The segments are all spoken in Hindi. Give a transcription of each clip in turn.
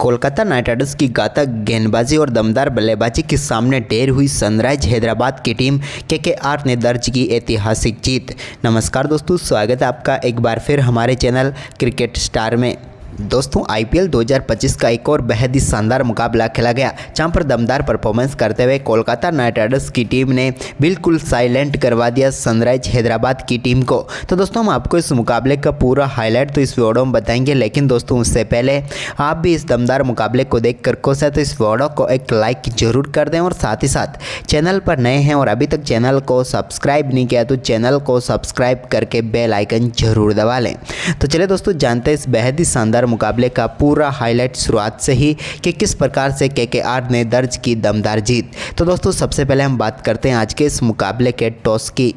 कोलकाता नाइट राइडर्स की घातक गेंदबाजी और दमदार बल्लेबाजी के सामने ढेर हुई सनराइज हैदराबाद की टीम केकेआर ने दर्ज की ऐतिहासिक जीत। नमस्कार दोस्तों, स्वागत है आपका एक बार फिर हमारे चैनल क्रिकेट स्टार में। दोस्तों आईपीएल 2025 का एक और बेहद ही शानदार मुकाबला खेला गया, जहां पर दमदार परफॉर्मेंस करते हुए कोलकाता नाइट राइडर्स की टीम ने बिल्कुल साइलेंट करवा दिया सनराइज हैदराबाद की टीम को। तो दोस्तों हम आपको इस मुकाबले का पूरा हाईलाइट तो इस वीडियो में बताएंगे, लेकिन दोस्तों उससे पहले आप भी इस दमदार मुकाबले को देखकर खुश है तो इस वीडियो को एक लाइक जरूर कर दें और साथ ही साथ चैनल पर नए हैं और अभी तक चैनल को सब्सक्राइब नहीं किया तो चैनल को सब्सक्राइब करके बेल आइकन जरूर दबा लें। तो चलिए दोस्तों जानते हैं इस बेहद ही शानदार मुकाबले का पूरा हाईलाइट शुरुआत से ही कि किस प्रकार से केकेआर ने दर्ज की दमदार जीत। तो दोस्तों सबसे पहले हम बात करते हैं आज के इस मुकाबले के टॉस की।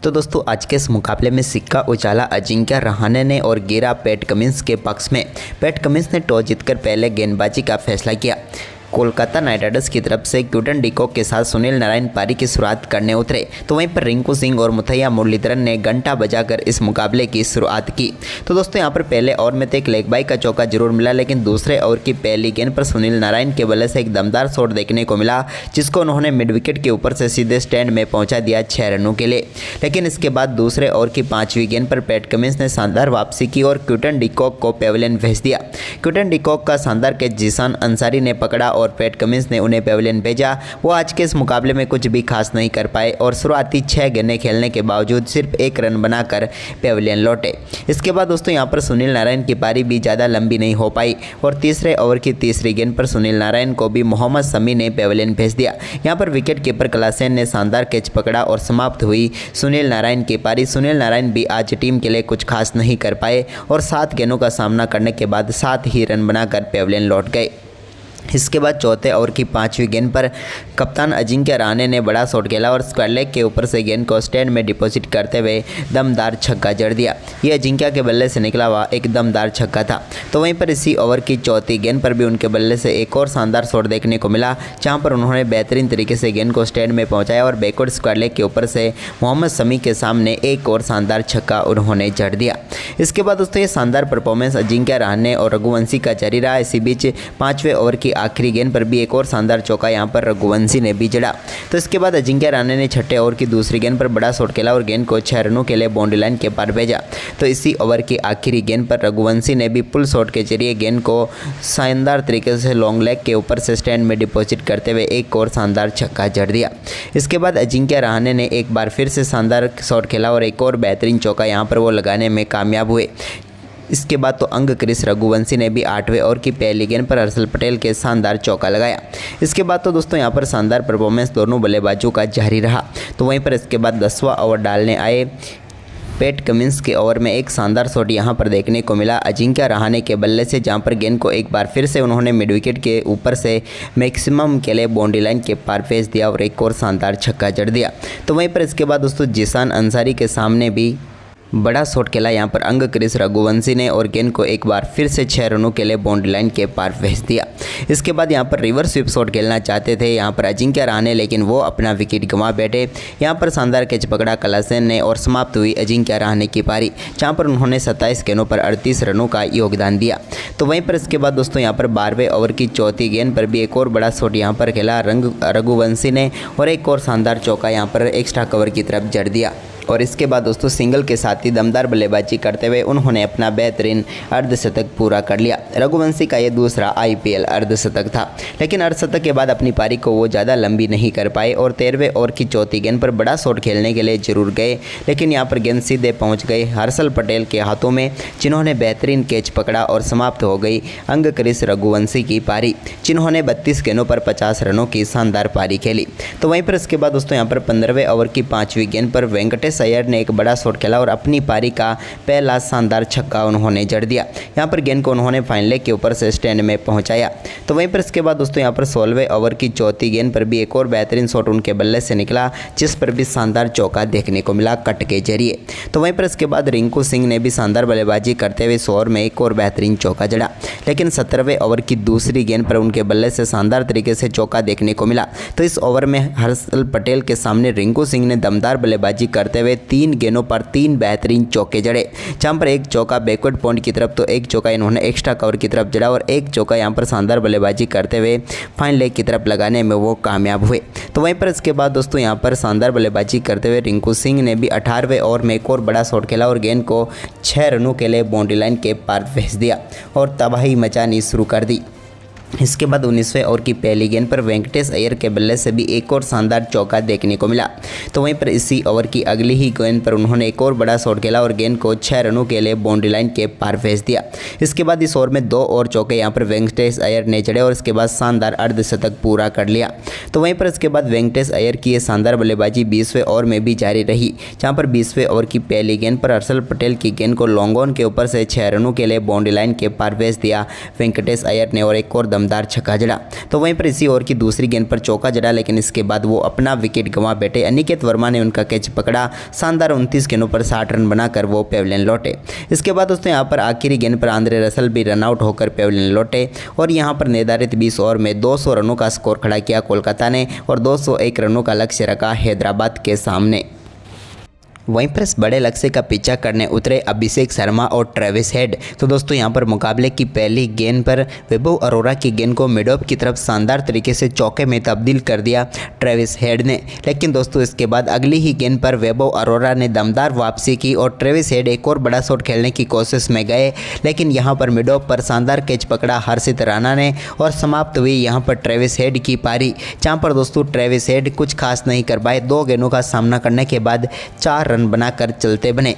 तो दोस्तों आज के इस मुकाबले में सिक्का उछाला अजिंक्य रहाणे ने और गिरा पैट कमिंस के पक्ष में। पैट कमिंस ने टॉस जीतकर पहले गेंदबाजी का फैसला किया। कोलकाता नाइट राइडर्स की तरफ से क्विंटन डिकॉक के साथ सुनील नारायण पारी की शुरुआत करने उतरे, तो वहीं पर रिंकू सिंह और मुथैया मुरलीधरन ने घंटा बजाकर इस मुकाबले की शुरुआत की। तो दोस्तों यहां पर पहले ओवर में तो एक लेग बाई का चौका जरूर मिला, लेकिन दूसरे ओवर की पहली गेंद पर सुनील नारायण के बल्ले से एक दमदार शॉट देखने को मिला, जिसको उन्होंने मिड विकेट के ऊपर से सीधे स्टैंड में पहुंचा दिया 6 रनों के लिए। लेकिन इसके बाद दूसरे ओवर की 5वीं गेंद पर पैट कमिंस ने शानदार वापसी की और क्विंटन डिकॉक को पेविलियन भेज दिया। क्विंटन डिकॉक का शानदार कैच जीशान अंसारी ने पकड़ा और पैट कमिंस ने उन्हें पेविलियन भेजा। वो आज के इस मुकाबले में कुछ भी खास नहीं कर पाए और शुरुआती 6 गेंदें खेलने के बावजूद सिर्फ 1 रन बनाकर पेविलियन लौटे। इसके बाद दोस्तों यहां पर सुनील नारायण की पारी भी ज़्यादा लंबी नहीं हो पाई और तीसरे ओवर की 3री गेंद पर सुनील नारायण को भी मोहम्मद शमी ने पेविलियन भेज दिया। यहां पर विकेट कीपर क्लासेन ने शानदार कैच पकड़ा और समाप्त हुई सुनील नारायण की पारी। सुनील नारायण भी आज टीम के लिए कुछ खास नहीं कर पाए और 7 गेंदों का सामना करने के बाद 7 ही रन बनाकर पेविलियन लौट गए। इसके बाद चौथे ओवर की 5वीं गेंद पर कप्तान अजिंक्य रहाणे ने बड़ा शॉट खेला और स्क्वायर लेग के ऊपर से गेंद को स्टैंड में डिपॉजिट करते हुए दमदार छक्का जड़ दिया। ये अजिंक्य के बल्ले से निकला हुआ एक दमदार छक्का था। तो वहीं पर इसी ओवर की 4थी गेंद पर भी उनके बल्ले से एक और शानदार शॉट देखने को मिला, जहां पर उन्होंने बेहतरीन तरीके से गेंद को स्टैंड में पहुंचाया और बैकवर्ड स्क्वायर लेग के ऊपर से मोहम्मद शमी के सामने एक और शानदार छक्का उन्होंने जड़ दिया। इसके बाद दोस्तों ये शानदार परफॉर्मेंस अजिंक्य रहाणे और रघुवंशी का जारी रहा। इसी बीच 5वें ओवर की आखिरी गेंद पर भी एक और शानदार चौका यहां पर रघुवंशी ने भी जड़ा। तो इसके बाद अजिंक्य रहाणे ने 6ठे ओवर की 2री गेंद पर बड़ा शॉट खेला और गेंद को 6 रनों के लिए बाउंड्री लाइन के पार भेजा। तो इसी ओवर की आखिरी गेंद पर रघुवंशी ने भी पुल शॉट के जरिए गेंद को शानदार तरीके से लॉन्ग लेग के ऊपर से स्टैंड में डिपॉजिट करते हुए एक और शानदार छक्का जड़ दिया। इसके बाद अजिंक्य रहाणे ने एक बार फिर से शानदार शॉट खेला और एक और बेहतरीन चौका यहां पर वो लगाने में कामयाब हुए। इसके बाद तो अंग क्रिस रघुवंशी ने भी 8वें ओवर की पहली गेंद पर हर्षल पटेल के शानदार चौका लगाया। इसके बाद तो दोस्तों यहां पर शानदार परफॉर्मेंस दोनों बल्लेबाजों का जारी रहा। तो वहीं पर इसके बाद 10वां ओवर डालने आए पैट कमिंस के ओवर में एक शानदार शॉट यहां पर देखने को मिला अजिंक्य रहाणे के बल्ले से, जहां पर गेंद को एक बार फिर से उन्होंने मिड विकेट के ऊपर से मैक्सिमम के लिए बाउंड्री लाइन के पार भेज दिया और एक और शानदार छक्का जड़ दिया। तो वहीं पर इसके बाद दोस्तों जीशान अंसारी के सामने भी बड़ा शॉट खेला यहां पर अंग क्रिस रघुवंशी ने और गेंद को एक बार फिर से 6 रनों के लिए बाउंड्री लाइन के पार भेज दिया। इसके बाद यहां पर रिवर्स स्वीप शॉट खेलना चाहते थे यहां पर अजिंक्य रहाणे, लेकिन वो अपना विकेट गंवा बैठे। यहां पर शानदार कैच पकड़ा क्लासेन ने और समाप्त हुई अजिंक्य रहाणे की पारी, जहां पर उन्होंने 27 गेंदों पर 38 रनों का योगदान दिया। तो वहीं पर इसके बाद दोस्तों यहां पर 12वें ओवर की 4थी गेंद पर भी एक और बड़ा शॉट यहां पर खेला रघुवंशी ने और एक और शानदार चौका यहां पर एक्स्ट्रा कवर की तरफ जड़ दिया। और इसके बाद दोस्तों सिंगल के साथ ही दमदार बल्लेबाजी करते हुए उन्होंने अपना बेहतरीन अर्धशतक पूरा कर लिया। रघुवंशी का ये दूसरा आईपीएल अर्धशतक था, लेकिन अर्धशतक के बाद अपनी पारी को वो ज़्यादा लंबी नहीं कर पाए और 13वें ओवर की 4थी गेंद पर बड़ा शॉट खेलने के लिए जरूर गए, लेकिन यहाँ पर गेंद सीधे पहुँच गए हर्षल पटेल के हाथों में, जिन्होंने बेहतरीन कैच पकड़ा और समाप्त हो गई अंग क्रिस रघुवंशी की पारी, जिन्होंने 32 गेंदों पर 50 रनों की शानदार पारी खेली। तो वहीं पर इसके बाद दोस्तों यहाँ पर 15वें ओवर की 5वीं गेंद पर वेंकटेश अय्यर ने एक बड़ा शॉट खेला और अपनी पारी का पहला शानदार छक्का उन्होंने जड़ दिया। यहां पर गेंद को उन्होंने फाइन लेग के ऊपर से स्टैंड में पहुंचाया। तो वहीं पर इसके बाद दोस्तों यहां पर 16वें ओवर की 4थी गेंद पर भी एक और बेहतरीन शॉट उनके बल्ले से निकला, जिस पर भी शानदार चौका देखने को मिला कट के जरिए। तो वहीं पर इसके बाद रिंकू सिंह ने भी शानदार बल्लेबाजी करते हुए 100 ओवर में एक और बेहतरीन चौका जड़ा, लेकिन 17वें ओवर की 2री गेंद पर उनके बल्ले से शानदार तरीके से चौका देखने को मिला। तो इस ओवर में हर्षल पटेल के सामने रिंकू सिंह ने दमदार बल्लेबाजी करते हुए 3 गेंदों पर 3 बेहतरीन चौके जड़े, जहाँ पर एक चौका बैकवर्ड पॉइंट की तरफ तो एक चौका इन्होंने एक्स्ट्रा कवर की तरफ जड़ा और एक चौका यहाँ पर शानदार बल्लेबाजी करते हुए फाइन लेग की तरफ लगाने में वो कामयाब हुए। तो वहीं पर इसके बाद दोस्तों यहाँ पर शानदार बल्लेबाजी करते हुए रिंकू सिंह ने भी 18वें ओवर में एक और बड़ा शॉट खेला और गेंद को 6 रनों के लिए बाउंड्री लाइन के पार भेज दिया और तबाही मचानी शुरू कर दी। इसके बाद 19वें ओवर की पहली गेंद पर वेंकटेश अय्यर के बल्ले से भी एक और शानदार चौका देखने को मिला। तो वहीं पर इसी ओवर की अगली ही गेंद पर उन्होंने एक और बड़ा शॉट खेला और गेंद को 6 रनों के लिए बाउंड्री लाइन के पार भेज दिया। इसके बाद इस ओवर में 2 और चौके यहां पर वेंकटेश अय्यर ने जड़े और इसके बाद शानदार अर्धशतक पूरा कर लिया। तो वहीं पर इसके बाद वेंकटेश अय्यर की ये शानदार बल्लेबाजी 20वें ओवर में भी जारी रही, जहाँ पर 20वें ओवर की पहली गेंद पर हर्षल पटेल की गेंद को लॉन्ग ऑन के ऊपर से 6 रनों के लिए बाउंड्री लाइन के पार भेज दिया वेंकटेश अय्यर ने और एक और दमदार छक्का जड़ा। तो वहीं पर इसी ओवर की दूसरी गेंद पर चौका जड़ा, लेकिन इसके बाद वो अपना विकेट गंवा बैठे। अनिकेत वर्मा ने उनका कैच पकड़ा, शानदार 29 गेंदों पर 60 रन बनाकर वो पेविलियन लौटे। इसके बाद दोस्तों यहाँ पर आखिरी गेंद पर आंद्रे रसल भी रनआउट होकर पेविलियन लौटे और यहाँ पर निर्धारित 20 ओवर में 200 रनों का स्कोर खड़ा किया कोलकाता ने और 201 रनों का लक्ष्य रखा हैदराबाद के सामने। वहीं पर इस बड़े लक्ष्य का पीछा करने उतरे अभिषेक शर्मा और ट्रेविस हेड। तो दोस्तों यहाँ पर मुकाबले की पहली गेंद पर वैभव अरोरा की गेंद को मिड ऑफ की तरफ शानदार तरीके से चौके में तब्दील कर दिया ट्रेविस हेड ने, लेकिन दोस्तों इसके बाद अगली ही गेंद पर वैभव अरोरा ने दमदार वापसी की और ट्रेविस हेड एक और बड़ा शॉट खेलने की कोशिश में गए, लेकिन यहाँ पर मिड ऑफ पर शानदार कैच पकड़ा हर्षित राणा ने और समाप्त हुई यहाँ पर ट्रेविस हेड की पारी, जहाँ पर दोस्तों ट्रेविस हेड कुछ खास नहीं कर पाए। 2 गेंदों का सामना करने के बाद 4 रन बनाकर चलते बने।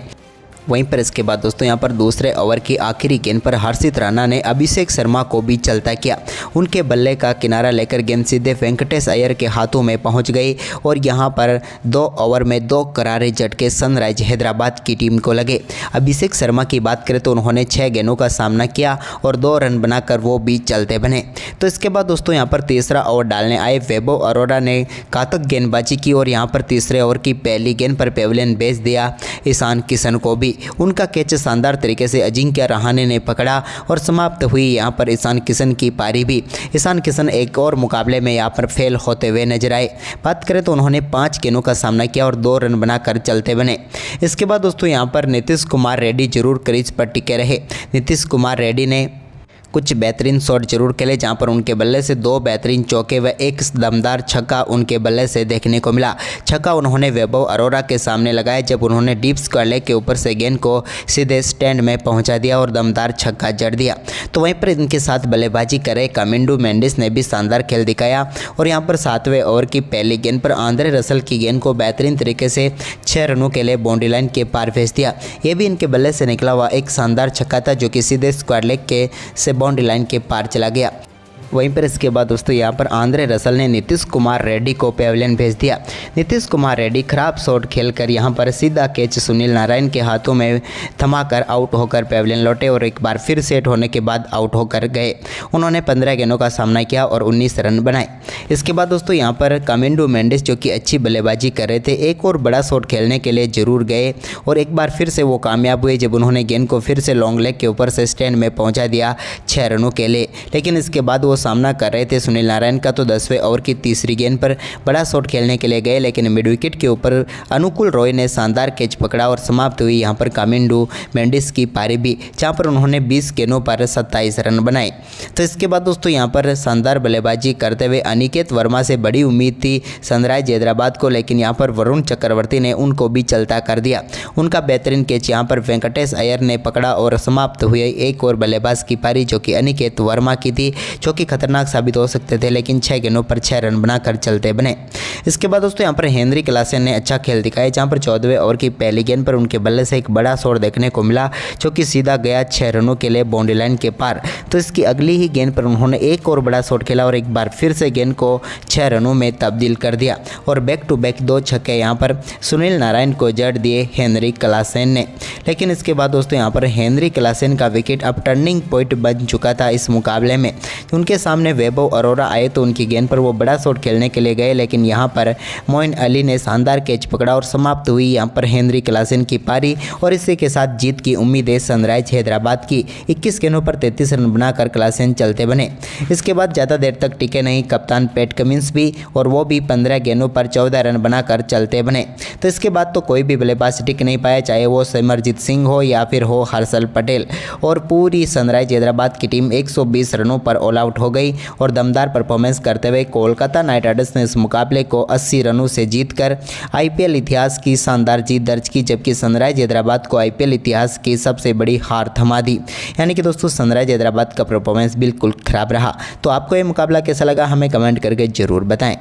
वहीं पर इसके बाद दोस्तों यहाँ पर दूसरे ओवर की आखिरी गेंद पर हर्षित राणा ने अभिषेक शर्मा को भी चलता किया। उनके बल्ले का किनारा लेकर गेंद सीधे वेंकटेश अय्यर के हाथों में पहुंच गई और यहाँ पर 2 ओवर में 2 करारे झटके सनराइज हैदराबाद की टीम को लगे। अभिषेक शर्मा की बात करें तो उन्होंने 6 गेंदों का सामना किया और 2 रन बनाकर वो भी चलते बने। तो इसके बाद दोस्तों यहाँ पर तीसरा ओवर डालने आए वैभव अरोरा ने घातक गेंदबाजी की और यहाँ पर तीसरे ओवर की पहली गेंद पर पेविलियन भेज दिया ईशान किशन को भी। उनका कैच शानदार तरीके से अजिंक्य रहाणे ने पकड़ा और समाप्त हुई यहाँ पर ईशान किशन की पारी भी। ईशान किशन एक और मुकाबले में यहाँ पर फेल होते हुए नजर आए। बात करें तो उन्होंने 5 गेंदों का सामना किया और 2 रन बनाकर चलते बने। इसके बाद दोस्तों यहाँ पर नीतीश कुमार रेड्डी जरूर क्रीज पर टिके रहे। नीतीश कुमार रेड्डी ने कुछ बेहतरीन शॉट जरूर खेले, जहां पर उनके बल्ले से 2 बेहतरीन चौके व एक दमदार छक्का उनके बल्ले से देखने को मिला। छक्का उन्होंने वैभव अरोरा के सामने लगाया जब उन्होंने डीप स्क्वायर लेग के ऊपर से गेंद को सीधे स्टैंड में पहुंचा दिया और दमदार छक्का जड़ दिया। तो वहीं पर इनके साथ बल्लेबाजी करे कामिंडू मेंडिस ने भी शानदार खेल दिखाया और यहाँ पर 7वें ओवर की पहली गेंद पर आंद्रे रसल की गेंद को बेहतरीन तरीके से 6 रनों के लिए बाउंड्री लाइन के पार भेज दिया। ये भी इनके बल्ले से निकला हुआ एक शानदार छक्का था जो कि सीधे स्क्वायर लेग के से बाउंड्री लाइन के पार चला गया। वहीं पर इसके बाद दोस्तों यहाँ पर आंद्रे रसल ने नीतीश कुमार रेड्डी को पेविलियन भेज दिया। नीतीश कुमार रेड्डी खराब शॉट खेलकर यहाँ पर सीधा कैच सुनील नारायण के हाथों में थमाकर आउट होकर पेविलियन लौटे और एक बार फिर सेट होने के बाद आउट होकर गए। उन्होंने 15 गेंदों का सामना किया और 19 रन बनाए। इसके बाद दोस्तों यहाँ पर कामिंडू मेंडिस जो कि अच्छी बल्लेबाजी कर रहे थे एक और बड़ा शॉट खेलने के लिए जरूर गए और एक बार फिर से वो कामयाब हुए जब उन्होंने गेंद को फिर से लॉन्ग लेग के ऊपर से स्टैंड में पहुँचा दिया 6 रनों के लिए। लेकिन इसके बाद वो सामना कर रहे थे सुनील नारायण का। तो 10वें ओवर की तीसरी गेंद पर बड़ा शॉट खेलने के लिए गए, लेकिन मिड विकेट के ऊपर अनुकूल रॉय ने शानदार कैच पकड़ा और समाप्त हुई यहां पर कामिंडू मेंडिस की पारी भी, जहां पर उन्होंने 20 गेंदों पर 27 रन बनाए। तो इसके बाद दोस्तों यहां पर शानदार बल्लेबाजी करते हुए अनिकेत वर्मा से बड़ी उम्मीद थी सनराइज हैदराबाद को, लेकिन यहां पर वरुण चक्रवर्ती ने उनको भी चलता कर दिया। उनका बेहतरीन कैच यहां पर वेंकटेश अय्यर ने पकड़ा और समाप्त हुई एक और बल्लेबाज की पारी जो कि अनिकेत वर्मा की थी, जो कि खतरनाक साबित हो सकते थे, लेकिन 6 गेंदों पर 6 रन बनाकर चलते बने। इसके बाद दोस्तों यहाँ पर हेनरी क्लासन ने अच्छा खेल दिखाया, जहाँ पर 14वें ओवर की पहली गेंद पर उनके बल्ले से एक बड़ा शॉट देखने को मिला जो कि सीधा गया 6 रनों के लिए बाउंड्री लाइन के पार। तो इसकी अगली ही गेंद पर उन्होंने एक और बड़ा शॉट खेला और एक बार फिर से गेंद को 6 रनों में तब्दील कर दिया और बैक टू बैक 2 छक्के यहाँ पर सुनील नारायण को जड़ दिए हेनरी क्लासन ने। लेकिन इसके बाद दोस्तों यहाँ पर हेनरी क्लासन का विकेट अब टर्निंग पॉइंट बन चुका था इस मुकाबले में। उनके उनके सामने वैभव अरोरा आए तो उनकी गेंद पर वो बड़ा शॉट खेलने के लिए गए, लेकिन यहाँ पर मोइन अली ने शानदार कैच पकड़ा और समाप्त हुई यहाँ पर हेनरी क्लासन की पारी। और इसी के साथ जीत की उम्मीदें सनराइज हैदराबाद की। 21 गेंदों पर 33 रन बनाकर क्लासन चलते बने। इसके बाद ज़्यादा देर तक टिके नहीं कप्तान पैट कमिंस भी, और वो भी 15 गेंदों पर 14 रन बनाकर चलते बने। तो इसके बाद तो कोई भी बल्लेबाज टिक नहीं पाया, चाहे वो सिमरजीत सिंह हो या फिर हो हर्षल पटेल। और पूरी सनराइज हैदराबाद की टीम 120 रनों पर ऑल आउट हो गई और दमदार परफॉर्मेंस करते हुए कोलकाता नाइट राइडर्स ने इस मुकाबले को 80 रनों से जीतकर आईपीएल इतिहास की शानदार जीत दर्ज की, जबकि सनराइज हैदराबाद को आईपीएल इतिहास की सबसे बड़ी हार थमा दी। यानी कि दोस्तों सनराइज हैदराबाद का परफॉर्मेंस बिल्कुल खराब रहा। तो आपको ये मुकाबला कैसा लगा हमें कमेंट करके ज़रूर बताएं।